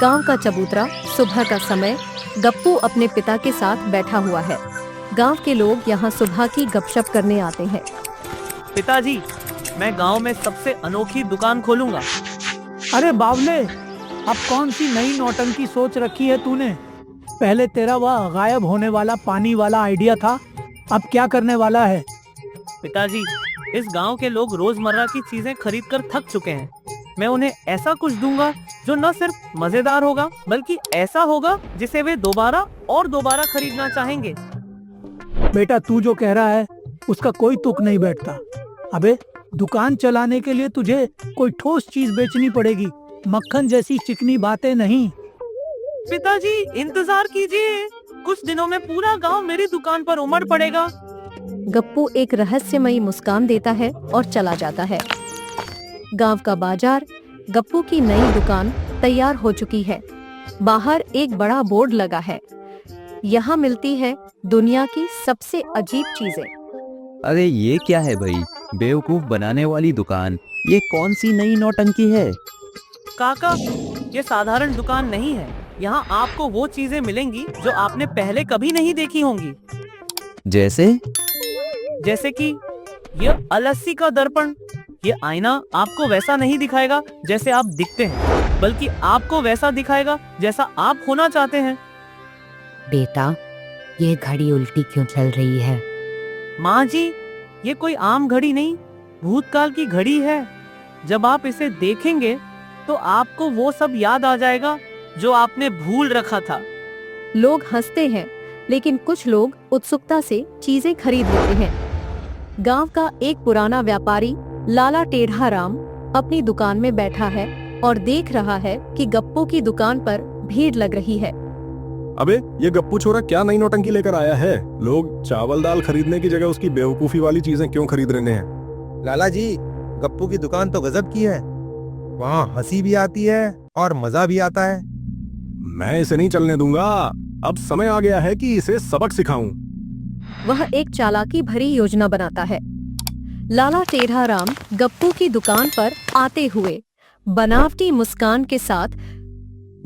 गांव का चबूतरा, सुबह का समय। गप्पू अपने पिता के साथ बैठा हुआ है। गांव के लोग यहाँ सुबह की गपशप करने आते हैं। पिताजी, मैं गांव में सबसे अनोखी दुकान खोलूंगा। अरे बावले, अब कौन सी नई नौटंकी सोच रखी है तूने? पहले तेरा वह गायब होने वाला पानी वाला आइडिया था, अब क्या करने वाला है? पिताजी, इस गांव के लोग रोजमर्रा की चीजें खरीद कर थक चुके हैं। मैं उन्हें ऐसा कुछ दूंगा जो न सिर्फ मजेदार होगा बल्कि ऐसा होगा जिसे वे दोबारा और दोबारा खरीदना चाहेंगे। बेटा, तू जो कह रहा है उसका कोई तुक नहीं बैठता। अबे, दुकान चलाने के लिए तुझे कोई ठोस चीज बेचनी पड़ेगी, मक्खन जैसी चिकनी बातें नहीं। पिताजी, इंतजार कीजिए, कुछ दिनों में पूरा गांव मेरी दुकान पर उमड़ पड़ेगा। गप्पू एक रहस्यमयी मुस्कान देता है और चला जाता है। गांव का बाजार, गप्पू की नई दुकान तैयार हो चुकी है। बाहर एक बड़ा बोर्ड लगा है। यहाँ मिलती है दुनिया की सबसे अजीब चीजें। अरे ये क्या है भाई, बेवकूफ बनाने वाली दुकान। ये कौन सी नई नौटंकी है? काका, ये साधारण दुकान नहीं है। यहाँ आपको वो चीजें मिलेंगी जो आपने पहले कभी नहीं देखी होंगी। जैसे कि ये अलस्सी का दर्पण। ये आईना आपको वैसा नहीं दिखाएगा जैसे आप दिखते हैं, बल्कि आपको वैसा दिखाएगा जैसा आप होना चाहते हैं। बेटा, ये घड़ी उल्टी क्यों चल रही है? माँ जी, ये कोई आम घड़ी नहीं, भूतकाल की घड़ी है। जब आप इसे देखेंगे तो आपको वो सब याद आ जाएगा जो आपने भूल रखा था। लोग हंसते हैं, लेकिन कुछ लोग उत्सुकता से चीजें खरीद लेते हैं। गांव का एक पुराना व्यापारी लाला टेढ़ा राम अपनी दुकान में बैठा है और देख रहा है कि गप्पू की दुकान पर भीड़ लग रही है। अबे, ये गप्पू छोरा क्या नई नौटंकी लेकर आया है? लोग चावल दाल खरीदने की जगह उसकी बेवकूफी वाली चीजें क्यों खरीद रहे हैं? लाला जी, गप्पू की दुकान तो गजब की है। वहाँ हंसी भी आती है और मजा भी आता है। मैं इसे नहीं चलने दूंगा। अब समय आ गया है कि इसे सबक सिखाऊं। वह एक चालाकी भरी योजना बनाता है। लाला टेढ़ा राम गप्पू की दुकान पर आते हुए बनावटी मुस्कान के साथ,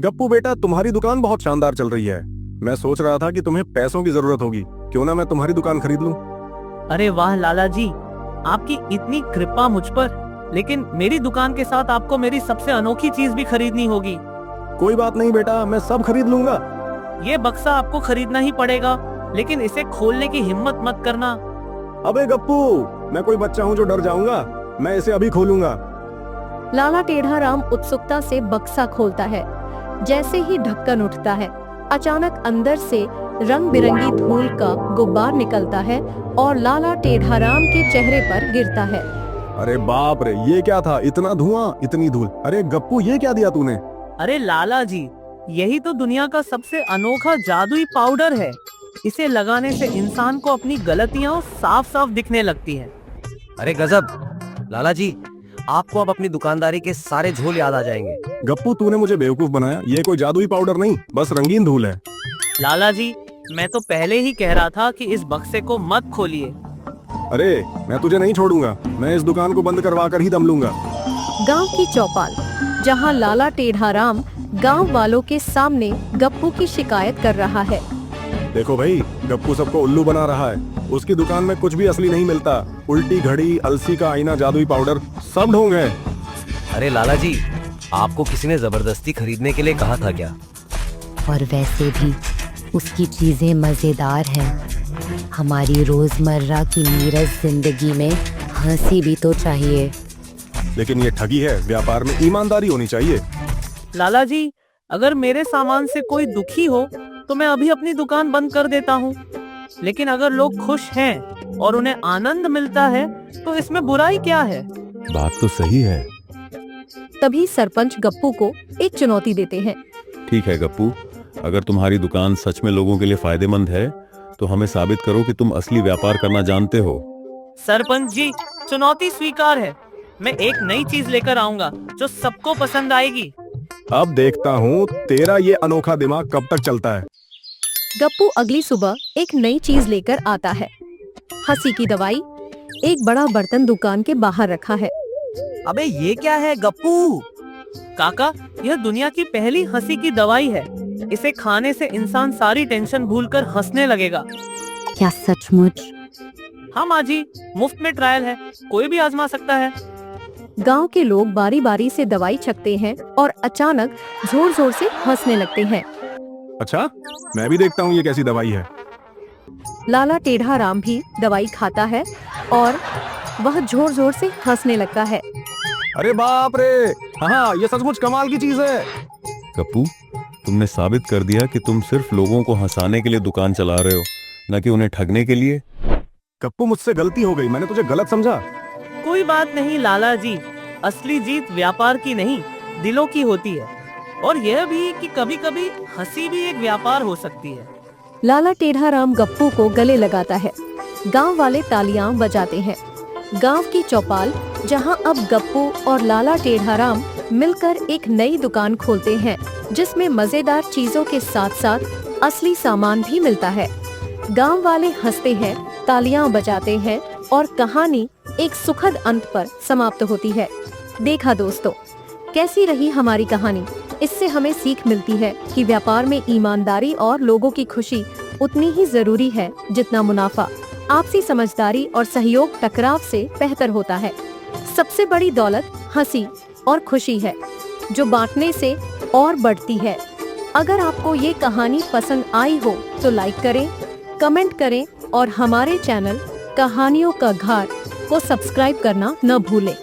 गप्पू बेटा, तुम्हारी दुकान बहुत शानदार चल रही है। मैं सोच रहा था कि तुम्हें पैसों की जरूरत होगी, क्यों ना मैं तुम्हारी दुकान खरीद लूं? अरे वाह लाला जी, आपकी इतनी कृपा मुझ पर। लेकिन मेरी दुकान के साथ आपको मेरी सबसे अनोखी चीज भी खरीदनी होगी। कोई बात नहीं बेटा, मैं सब खरीद लूंगा। ये बक्सा आपको खरीदना ही पड़ेगा, लेकिन इसे खोलने की हिम्मत मत करना। अबे गप्पू, मैं कोई बच्चा हूँ जो डर जाऊंगा? मैं इसे अभी खोलूंगा। लाला टेढ़ा राम उत्सुकता से बक्सा खोलता है। जैसे ही ढक्कन उठता है, अचानक अंदर से रंग बिरंगी धूल का गुब्बार निकलता है और लाला टेढ़ा राम के चेहरे पर गिरता है। अरे बाप रे, ये क्या था? इतना धुआं, इतनी धूल। अरे गप्पू, ये क्या दिया तूने? अरे लाला जी, यही तो दुनिया का सबसे अनोखा जादुई पाउडर है। इसे लगाने से इंसान को अपनी गलतियां साफ साफ दिखने लगती हैं। अरे गजब लाला जी, आपको अब अपनी दुकानदारी के सारे झोल याद आ जाएंगे। गप्पू, तूने मुझे बेवकूफ बनाया। ये कोई जादुई पाउडर नहीं, बस रंगीन धूल है। लाला जी, मैं तो पहले ही कह रहा था कि इस बक्से को मत खोलिए। अरे, मैं तुझे नहीं छोड़ूंगा। मैं इस दुकान को बंद करवा कर ही दम लूंगा। गांव की चौपाल, जहां लाला टेढ़ा राम गांव वालों के सामने गप्पू की शिकायत कर रहा है। देखो भाई, गप्पू सबको उल्लू बना रहा है। उसकी दुकान में कुछ भी असली नहीं मिलता। उल्टी घड़ी, अलसी का आईना, जादुई पाउडर, सब ढोंग है। अरे लाला जी, आपको किसी ने जबरदस्ती खरीदने के लिए कहा था क्या? और वैसे भी उसकी चीजें मजेदार हैं। हमारी रोजमर्रा की नीरस जिंदगी में हंसी भी तो चाहिए। लेकिन ये ठगी है। व्यापार में ईमानदारी होनी चाहिए। लाला जी, अगर मेरे सामान से कोई दुखी हो तो मैं अभी अपनी दुकान बंद कर देता हूँ। लेकिन अगर लोग खुश हैं और उन्हें आनंद मिलता है तो इसमें बुराई क्या है? बात तो सही है। तभी सरपंच गप्पू को एक चुनौती देते हैं। ठीक है गप्पू, अगर तुम्हारी दुकान सच में लोगों के लिए फायदेमंद है तो हमें साबित करो कि तुम असली व्यापार करना जानते हो। सरपंच जी, चुनौती स्वीकार है। मैं एक नई चीज लेकर आऊंगा जो सबको पसंद आएगी। अब देखता हूँ तेरा ये अनोखा दिमाग कब तक चलता है। गप्पू अगली सुबह एक नई चीज लेकर आता है। हंसी की दवाई। एक बड़ा बर्तन दुकान के बाहर रखा है। अबे ये क्या है गप्पू? काका, यह दुनिया की पहली हंसी की दवाई है। इसे खाने से इंसान सारी टेंशन भूलकर हंसने लगेगा। क्या सचमुच? हाँ माँ जी, मुफ्त में ट्रायल है, कोई भी आजमा सकता है। गांव के लोग बारी बारी से दवाई छकते हैं और अचानक जोर जोर से हंसने लगते हैं। अच्छा, मैं भी देखता हूँ ये कैसी दवाई है। लाला टेढ़ा राम भी दवाई खाता है और वह जोर जोर से हंसने लगता है। अरे बाप रे, हाँ ये सचमुच कमाल की चीज है। गप्पू, तुमने साबित कर दिया कि तुम सिर्फ लोगों को हंसाने के लिए दुकान चला रहे हो, न कि उन्हें ठगने के लिए। गप्पू, मुझसे गलती हो गई, मैंने तुझे गलत समझा। कोई बात नहीं लाला जी, असली जीत व्यापार की नहीं दिलों की होती है। और यह भी कि कभी कभी हंसी भी एक व्यापार हो सकती है। लाला टेढ़ा राम गप्पू को गले लगाता है। गांव वाले तालियां बजाते हैं। गांव की चौपाल, जहां अब गप्पू और लाला टेढ़ा राम मिलकर एक नई दुकान खोलते हैं, जिसमें मजेदार चीजों के साथ साथ असली सामान भी मिलता है। गांव वाले हंसते हैं, तालियां बजाते हैं और कहानी एक सुखद अंत पर समाप्त होती है। देखा दोस्तों, कैसी रही हमारी कहानी? इससे हमें सीख मिलती है कि व्यापार में ईमानदारी और लोगों की खुशी उतनी ही जरूरी है जितना मुनाफा। आपसी समझदारी और सहयोग टकराव से बेहतर होता है। सबसे बड़ी दौलत हंसी और खुशी है, जो बांटने से और बढ़ती है। अगर आपको ये कहानी पसंद आई हो तो लाइक करें, कमेंट करें और हमारे चैनल कहानियों का घर को सब्सक्राइब करना न भूलें।